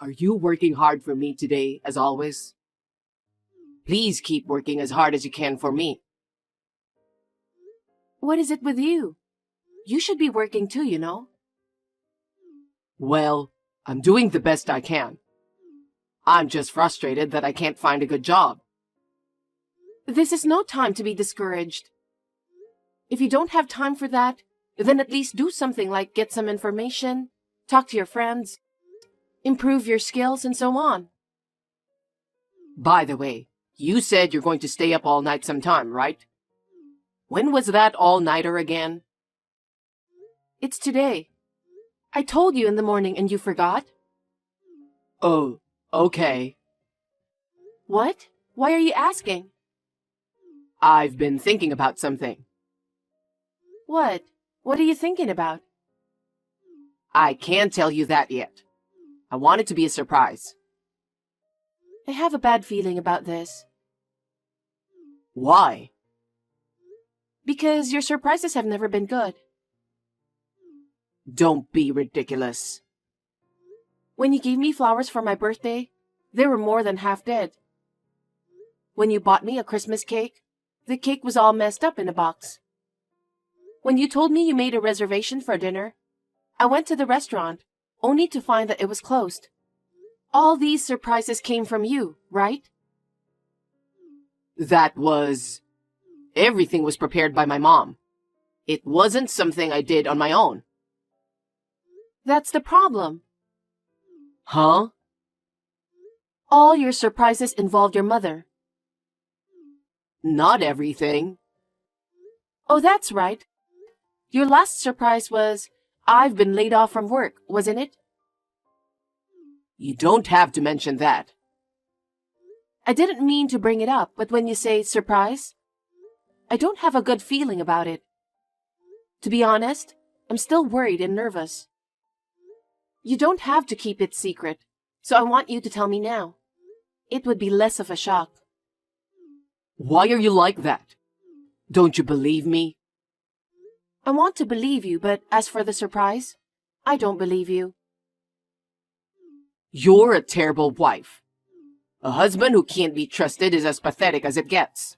Are you working hard for me today, as always? Please keep working as hard as you can for me. What is it with you? You should be working too, you know. Well, I'm doing the best I can. I'm just frustrated that I can't find a good job. This is no time to be discouraged. If you don't have time for that, then at least do something like get some information, talk to your friends, improve your skills, and so on. By the way, you said you're going to stay up all night sometime, right? When was that all-nighter again? It's today. I told you in the morning and you forgot? Oh, okay. What? Why are you asking? I've been thinking about something. What? What are you thinking about? I can't tell you that yet. I want it to be a surprise. I have a bad feeling about this. Why? Because your surprises have never been good. Don't be ridiculous. When you gave me flowers for my birthday, they were more than half dead. When you bought me a Christmas cake, the cake was all messed up in a box. When you told me you made a reservation for dinner, I went to the restaurant, only to find that it was closed. All these surprises came from you, right? Everything was prepared by my mom. It wasn't something I did on my own. That's the problem. Huh? All your surprises involved your mother. Not everything. Oh, that's right. Your last surprise was, I've been laid off from work, wasn't it? You don't have to mention that. I didn't mean to bring it up, but when you say surprise, I don't have a good feeling about it. To be honest, I'm still worried and nervous. You don't have to keep it secret, so I want you to tell me now. It would be less of a shock. Why are you like that? Don't you believe me? I want to believe you, but as for the surprise, I don't believe you. You're a terrible wife. A husband who can't be trusted is as pathetic as it gets.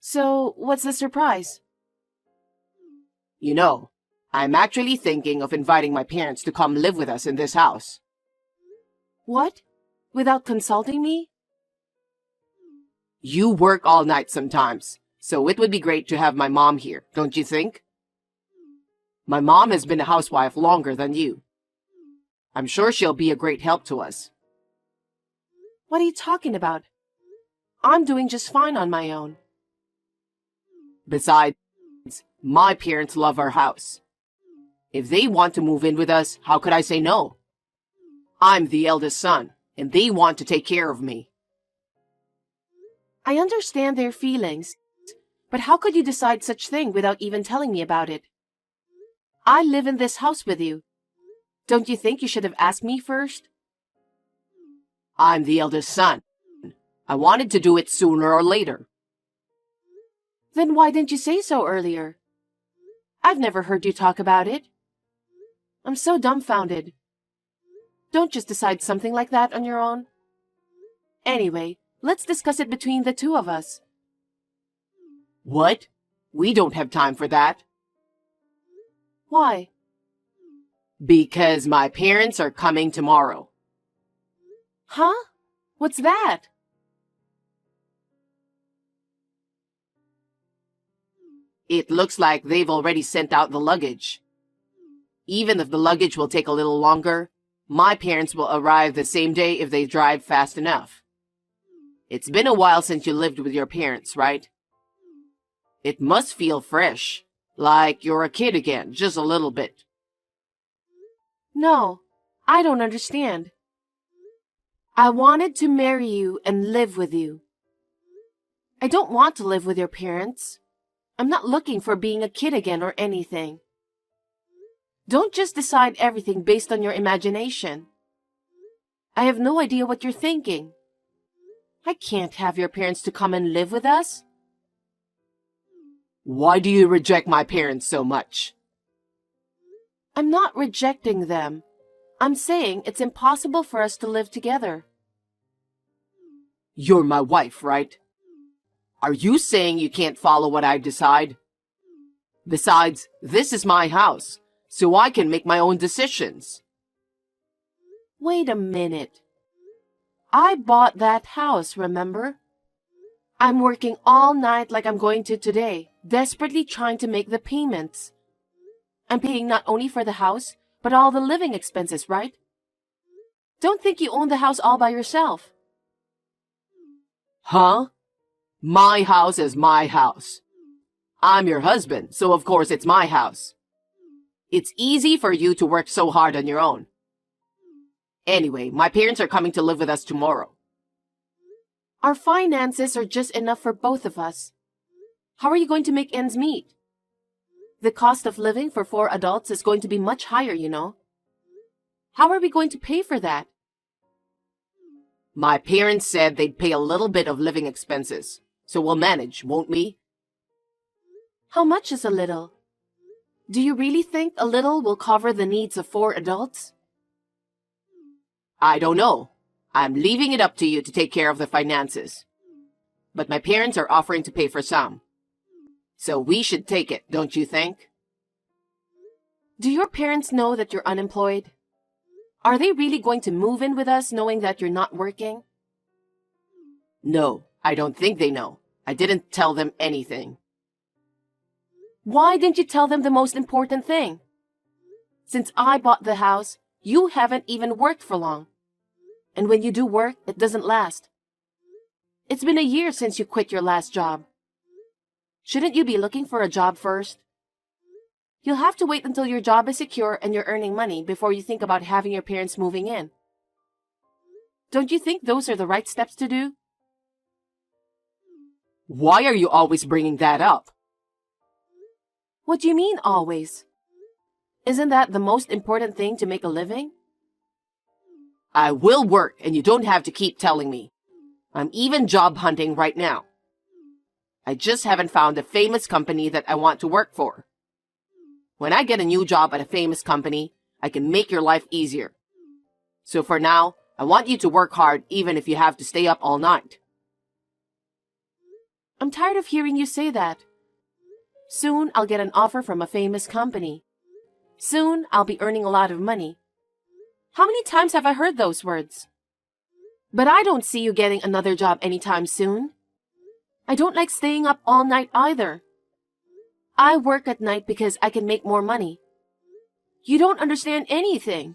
So, what's the surprise? You know, I'm actually thinking of inviting my parents to come live with us in this house. What? Without consulting me? You work all night sometimes, so it would be great to have my mom here, don't you think? My mom has been a housewife longer than you. I'm sure she'll be a great help to us. What are you talking about? I'm doing just fine on my own. Besides, my parents love our house. If they want to move in with us, how could I say no? I'm the eldest son, and they want to take care of me. I understand their feelings, but how could you decide such thing without even telling me about it? I live in this house with you. Don't you think you should have asked me first? I'm the eldest son. I wanted to do it sooner or later. Then why didn't you say so earlier? I've never heard you talk about it. I'm so dumbfounded. Don't just decide something like that on your own. Anyway, let's discuss it between the two of us. What? We don't have time for that. Why? Because my parents are coming tomorrow. Huh? What's that? It looks like they've already sent out the luggage. Even if the luggage will take a little longer, my parents will arrive the same day if they drive fast enough. It's been a while since you lived with your parents, right? It must feel fresh, like you're a kid again, just a little bit. No, I don't understand. I wanted to marry you and live with you. I don't want to live with your parents. I'm not looking for being a kid again or anything. Don't just decide everything based on your imagination. I have no idea what you're thinking. I can't have your parents to come and live with us. Why do you reject my parents so much? I'm not rejecting them. I'm saying it's impossible for us to live together. You're my wife, right? Are you saying you can't follow what I decide? Besides, this is my house, so I can make my own decisions. Wait a minute. I bought that house, remember? I'm working all night like I'm going to today, desperately trying to make the payments. I'm paying not only for the house, but all the living expenses, right? Don't think you own the house all by yourself. Huh? My house is my house. I'm your husband, so of course it's my house. It's easy for you to work so hard on your own. Anyway, my parents are coming to live with us tomorrow. Our finances are just enough for both of us. How are you going to make ends meet? The cost of living for 4 adults is going to be much higher, you know. How are we going to pay for that? My parents said they'd pay a little bit of living expenses, so we'll manage, won't we? How much is a little? Do you really think a little will cover the needs of 4 adults? I don't know. I'm leaving it up to you to take care of the finances. But my parents are offering to pay for some. So we should take it, don't you think? Do your parents know that you're unemployed? Are they really going to move in with us knowing that you're not working? No, I don't think they know. I didn't tell them anything. Why didn't you tell them the most important thing? Since I bought the house, you haven't even worked for long. And when you do work, it doesn't last. It's been a year since you quit your last job. Shouldn't you be looking for a job first? You'll have to wait until your job is secure and you're earning money before you think about having your parents moving in. Don't you think those are the right steps to do? Why are you always bringing that up? What do you mean always? Isn't that the most important thing to make a living? I will work and you don't have to keep telling me. I'm even job hunting right now. I just haven't found a famous company that I want to work for. When I get a new job at a famous company, I can make your life easier. So for now, I want you to work hard even if you have to stay up all night. I'm tired of hearing you say that. Soon I'll get an offer from a famous company. Soon I'll be earning a lot of money. How many times have I heard those words? But I don't see you getting another job anytime soon. I don't like staying up all night either. I work at night because I can make more money. You don't understand anything.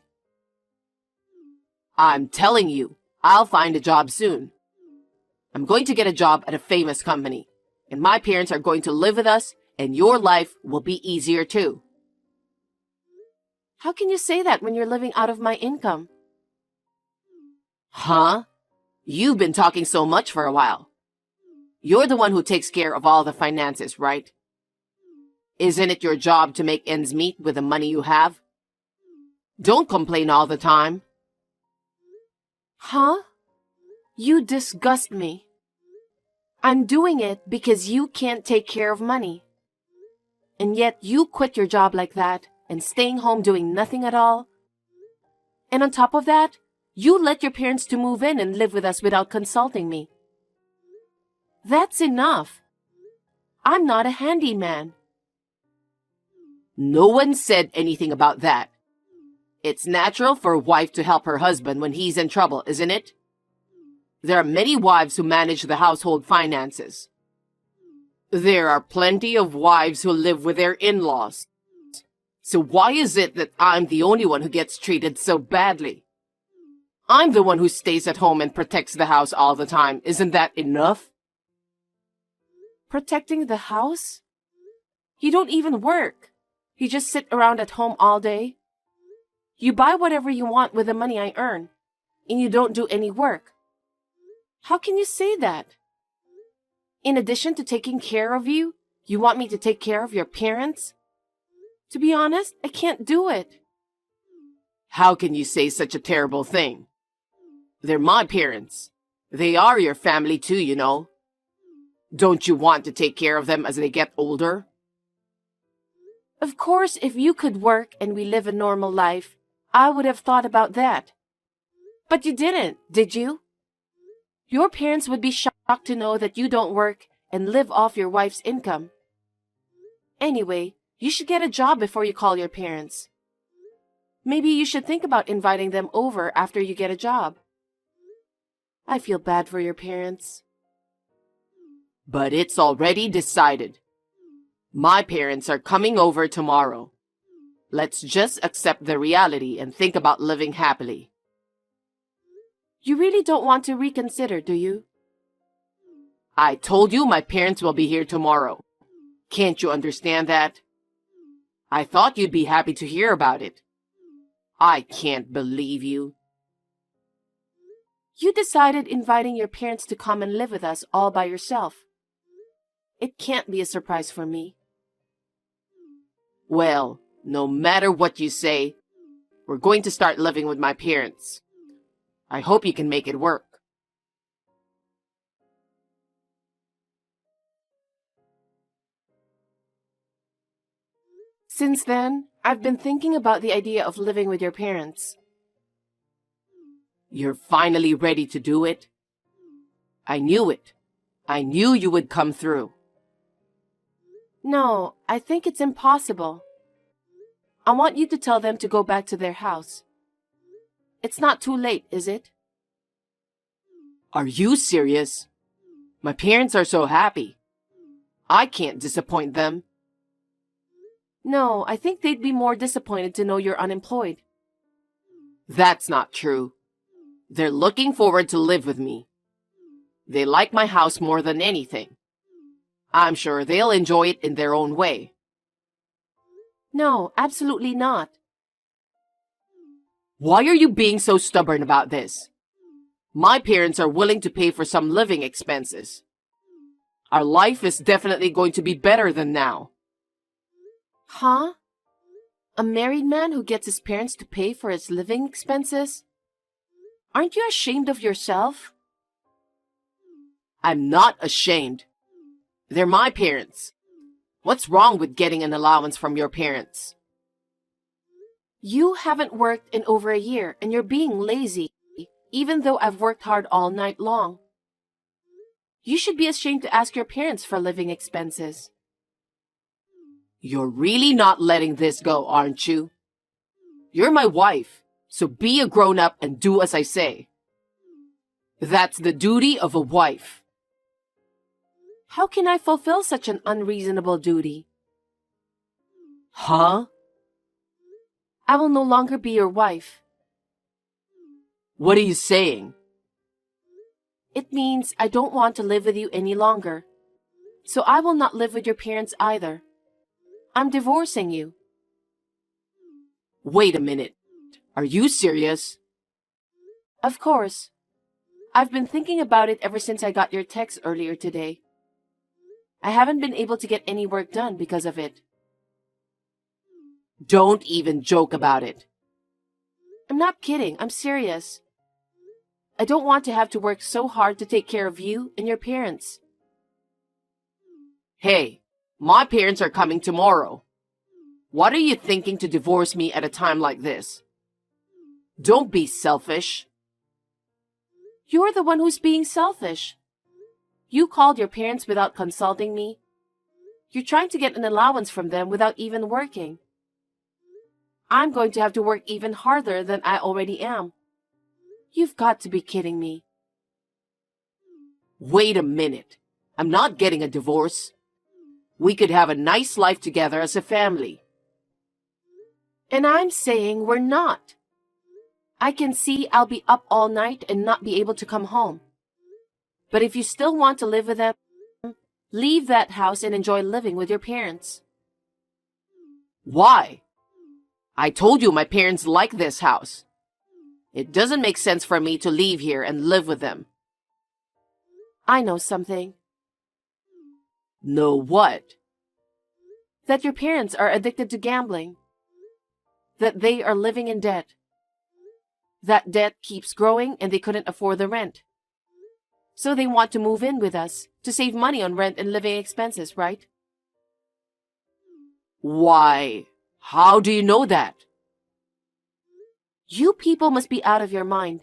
I'm telling you, I'll find a job soon. I'm going to get a job at a famous company, and my parents are going to live with us, and your life will be easier too. How can you say that when you're living out of my income? Huh? You've been talking so much for a while. You're the one who takes care of all the finances, right? Isn't it your job to make ends meet with the money you have? Don't complain all the time. Huh? You disgust me. I'm doing it because you can't take care of money. And yet you quit your job like that and staying home doing nothing at all. And on top of that, you let your parents to move in and live with us without consulting me. That's enough. I'm not a handyman. No one said anything about that. It's natural for a wife to help her husband when he's in trouble, isn't it? There are many wives who manage the household finances. There are plenty of wives who live with their in-laws. So why is it that I'm the only one who gets treated so badly? I'm the one who stays at home and protects the house all the time. Isn't that enough? Protecting the house? You don't even work. You just sit around at home all day. You buy whatever you want with the money I earn, and you don't do any work. How can you say that? In addition to taking care of you, you want me to take care of your parents? To be honest, I can't do it. How can you say such a terrible thing? They're my parents. They are your family too, you know. Don't you want to take care of them as they get older? Of course, if you could work and we live a normal life, I would have thought about that. But you didn't, did you? Your parents would be shocked to know that you don't work and live off your wife's income. Anyway, you should get a job before you call your parents. Maybe you should think about inviting them over after you get a job. I feel bad for your parents. But it's already decided. My parents are coming over tomorrow. Let's just accept the reality and think about living happily. You really don't want to reconsider, do you? I told you my parents will be here tomorrow. Can't you understand that? I thought you'd be happy to hear about it. I can't believe you. You decided inviting your parents to come and live with us all by yourself. It can't be a surprise for me. Well, no matter what you say, we're going to start living with my parents. I hope you can make it work. Since then, I've been thinking about the idea of living with your parents. You're finally ready to do it? I knew it. I knew you would come through. No, I think it's impossible. I want you to tell them to go back to their house. It's not too late, is it? Are you serious? My parents are so happy. I can't disappoint them. No, I think they'd be more disappointed to know you're unemployed. That's not true. They're looking forward to live with me. They like my house more than anything. I'm sure they'll enjoy it in their own way. No, absolutely not. Why are you being so stubborn about this? My parents are willing to pay for some living expenses. Our life is definitely going to be better than now. Huh? A married man who gets his parents to pay for his living expenses? Aren't you ashamed of yourself? I'm not ashamed. They're my parents. What's wrong with getting an allowance from your parents? You haven't worked in over a year and you're being lazy, even though I've worked hard all night long. You should be ashamed to ask your parents for living expenses. You're really not letting this go, aren't you? You're my wife, so be a grown-up and do as I say. That's the duty of a wife. How can I fulfill such an unreasonable duty? Huh? I will no longer be your wife. What are you saying? It means I don't want to live with you any longer. So I will not live with your parents either. I'm divorcing you. Wait a minute. Are you serious? Of course. I've been thinking about it ever since I got your text earlier today. I haven't been able to get any work done because of it. Don't even joke about it. I'm not kidding. I'm serious. I don't want to have to work so hard to take care of you and your parents. Hey, my parents are coming tomorrow. What are you thinking to divorce me at a time like this? Don't be selfish. You're the one who's being selfish. You called your parents without consulting me. You're trying to get an allowance from them without even working. I'm going to have to work even harder than I already am. You've got to be kidding me. Wait a minute. I'm not getting a divorce. We could have a nice life together as a family. And I'm saying we're not. I can see I'll be up all night and not be able to come home. But if you still want to live with them, leave that house and enjoy living with your parents. Why? I told you my parents like this house. It doesn't make sense for me to leave here and live with them. I know something. Know what? That your parents are addicted to gambling. That they are living in debt. That debt keeps growing and they couldn't afford the rent. So they want to move in with us to save money on rent and living expenses, right? Why? How do you know that? You people must be out of your mind.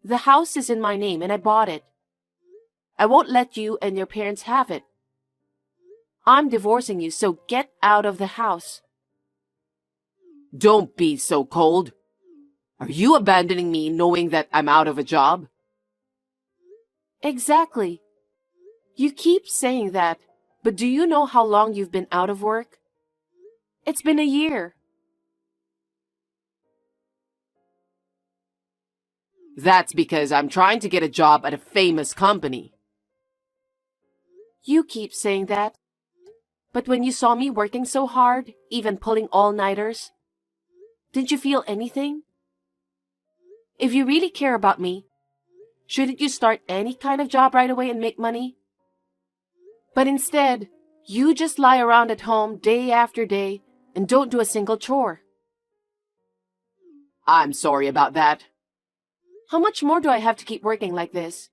The house is in my name and I bought it. I won't let you and your parents have it. I'm divorcing you, so get out of the house. Don't be so cold. Are you abandoning me knowing that I'm out of a job? Exactly. You keep saying that, but do you know how long you've been out of work? It's been a year. That's because I'm trying to get a job at a famous company. You keep saying that. But when you saw me working so hard, even pulling all-nighters, didn't you feel anything? If you really care about me, shouldn't you start any kind of job right away and make money? But instead, you just lie around at home day after day and don't do a single chore. I'm sorry about that. How much more do I have to keep working like this?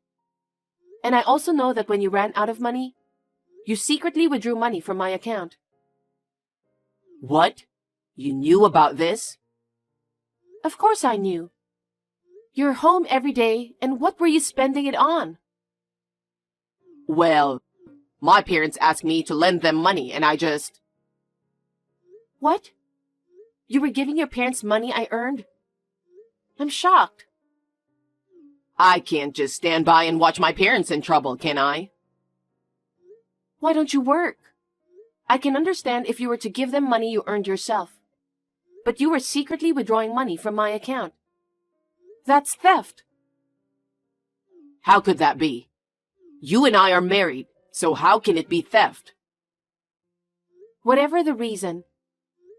And I also know that when you ran out of money, you secretly withdrew money from my account. What? You knew about this? Of course I knew. You're home every day, and what were you spending it on? Well, my parents asked me to lend them money and I just... What? You were giving your parents money I earned? I'm shocked. I can't just stand by and watch my parents in trouble, can I? Why don't you work? I can understand if you were to give them money you earned yourself. But you were secretly withdrawing money from my account. That's theft. How could that be? You and I are married, so how can it be theft? Whatever the reason,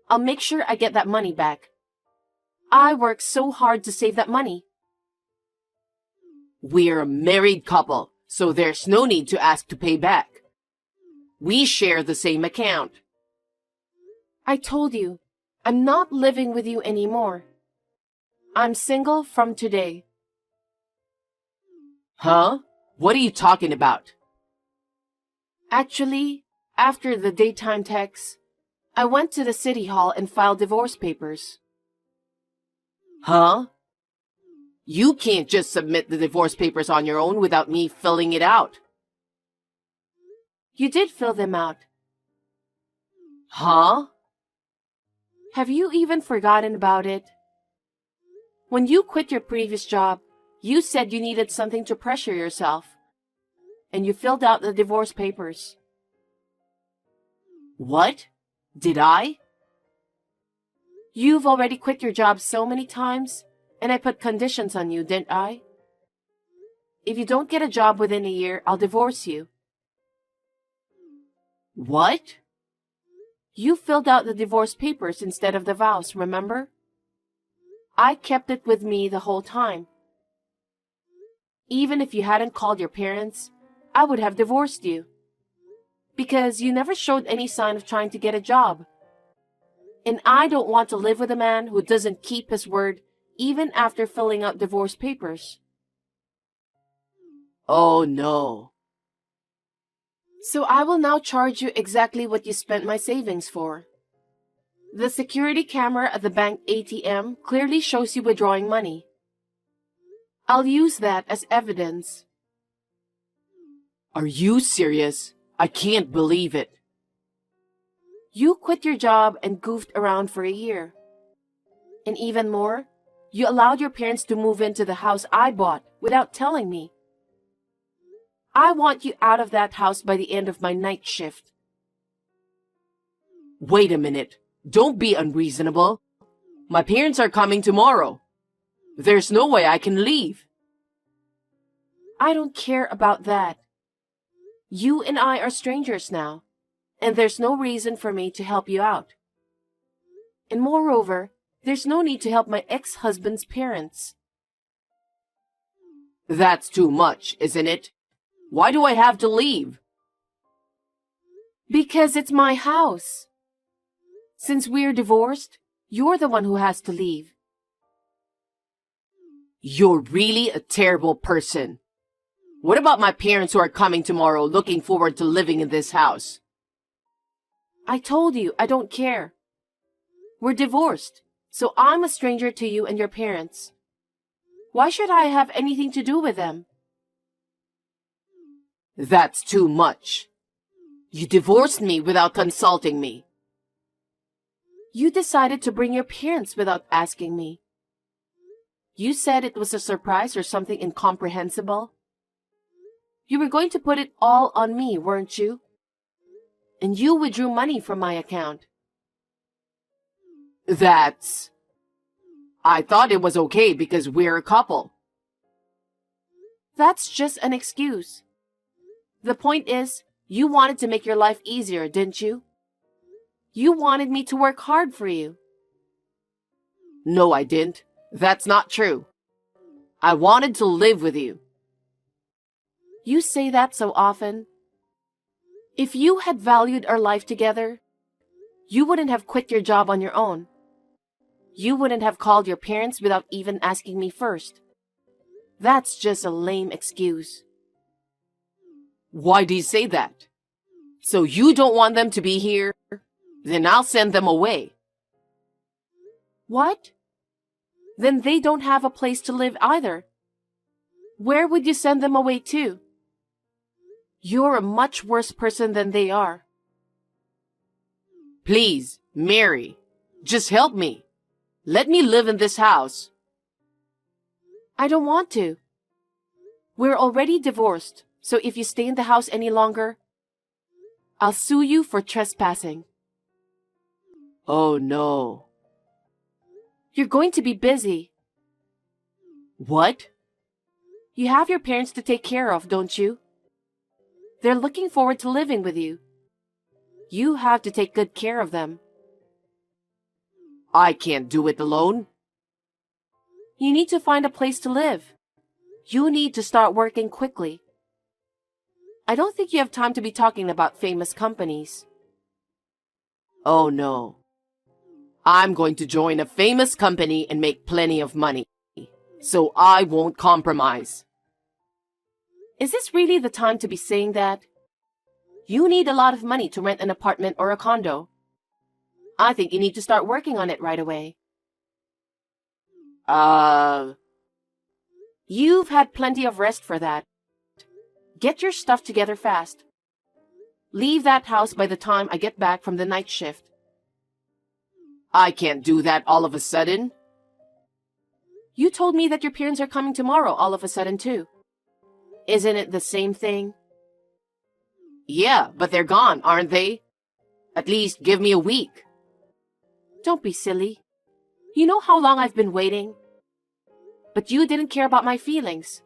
I'll make sure I get that money back. I worked so hard to save that money. We're a married couple, so there's no need to ask to pay back. We share the same account. I told you, I'm not living with you anymore. I'm single from today. Huh? What are you talking about? Actually, after the daytime texts, I went to the city hall and filed divorce papers. Huh? You can't just submit the divorce papers on your own without me filling it out. You did fill them out. Huh? Have you even forgotten about it? When you quit your previous job, you said you needed something to pressure yourself, and you filled out the divorce papers. What? Did I? You've already quit your job so many times, and I put conditions on you, didn't I? If you don't get a job within a year, I'll divorce you. What? You filled out the divorce papers instead of the vows, remember? I kept it with me the whole time. Even if you hadn't called your parents, I would have divorced you. Because you never showed any sign of trying to get a job. And I don't want to live with a man who doesn't keep his word even after filling out divorce papers. Oh no. So I will now charge you exactly what you spent my savings for. The security camera at the bank ATM clearly shows you withdrawing money. I'll use that as evidence. Are you serious? I can't believe it. You quit your job and goofed around for a year. And even more, you allowed your parents to move into the house I bought without telling me. I want you out of that house by the end of my night shift. Wait a minute. Don't be unreasonable. My parents are coming tomorrow. There's no way I can leave. I don't care about that. You and I are strangers now, and there's no reason for me to help you out. And moreover, there's no need to help my ex-husband's parents. That's too much, isn't it? Why do I have to leave? Because it's my house. Since we're divorced, you're the one who has to leave. You're really a terrible person. What about my parents who are coming tomorrow looking forward to living in this house? I told you I don't care. We're divorced, So I'm a stranger to you and your parents. Why should I have anything to do with them? That's too much. You divorced me without consulting me. You decided to bring your parents without asking me. You said it was a surprise or something incomprehensible. You were going to put it all on me, weren't you? And you withdrew money from my account. I thought it was okay because we're a couple. That's just an excuse. The point is, you wanted to make your life easier, didn't you? You wanted me to work hard for you. No, I didn't. That's not true. I wanted to live with you. You say that so often. If you had valued our life together, you wouldn't have quit your job on your own. You wouldn't have called your parents without even asking me first. That's just a lame excuse. Why do you say that? So you don't want them to be here? Then I'll send them away. What? Then they don't have a place to live either. Where would you send them away to? You're a much worse person than they are. Please, Mary, just help me. Let me live in this house. I don't want to. We're already divorced, so if you stay in the house any longer, I'll sue you for trespassing. Oh no. You're going to be busy. What? You have your parents to take care of, don't you? They're looking forward to living with you. You have to take good care of them. I can't do it alone. You need to find a place to live. You need to start working quickly. I don't think you have time to be talking about famous companies. Oh no. I'm going to join a famous company and make plenty of money. So I won't compromise. Is this really the time to be saying that? You need a lot of money to rent an apartment or a condo. I think you need to start working on it right away. You've had plenty of rest for that. Get your stuff together fast. Leave that house by the time I get back from the night shift. I can't do that all of a sudden. You told me that your parents are coming tomorrow all of a sudden too. Isn't it the same thing? Yeah, but they're gone, aren't they? At least give me a week. Don't be silly. You know how long I've been waiting? But you didn't care about my feelings.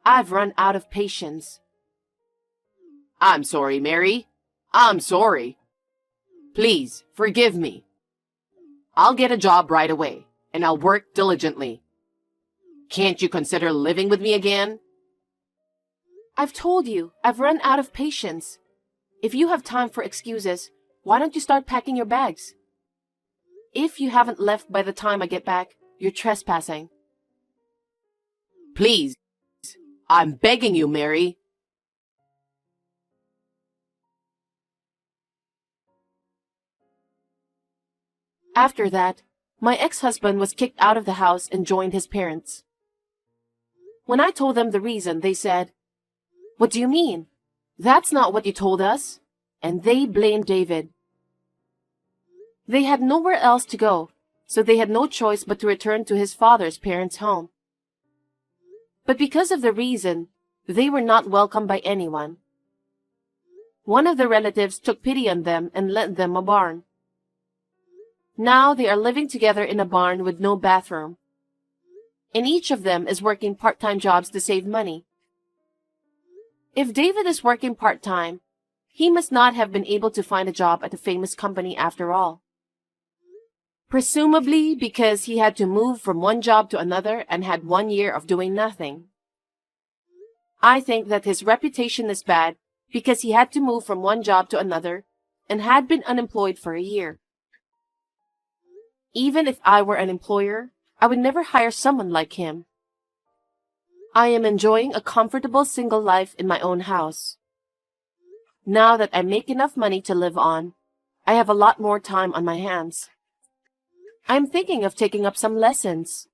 I've run out of patience. I'm sorry, Mary. I'm sorry. Please, forgive me. I'll get a job right away, and I'll work diligently. Can't you consider living with me again? I've told you, I've run out of patience. If you have time for excuses, why don't you start packing your bags? If you haven't left by the time I get back, you're trespassing. Please, I'm begging you, Mary. After that, my ex-husband was kicked out of the house and joined his parents. When I told them the reason, they said, "What do you mean? That's not what you told us." And they blamed David. They had nowhere else to go, so they had no choice but to return to his father's parents' home. But because of the reason, they were not welcomed by anyone. One of the relatives took pity on them and lent them a barn. Now they are living together in a barn with no bathroom. And each of them is working part-time jobs to save money. If David is working part-time, he must not have been able to find a job at a famous company after all. Presumably because he had to move from one job to another and had 1 year of doing nothing. I think that his reputation is bad because he had to move from one job to another and had been unemployed for a year. Even if I were an employer, I would never hire someone like him. I am enjoying a comfortable single life in my own house. Now that I make enough money to live on, I have a lot more time on my hands. I'm thinking of taking up some lessons.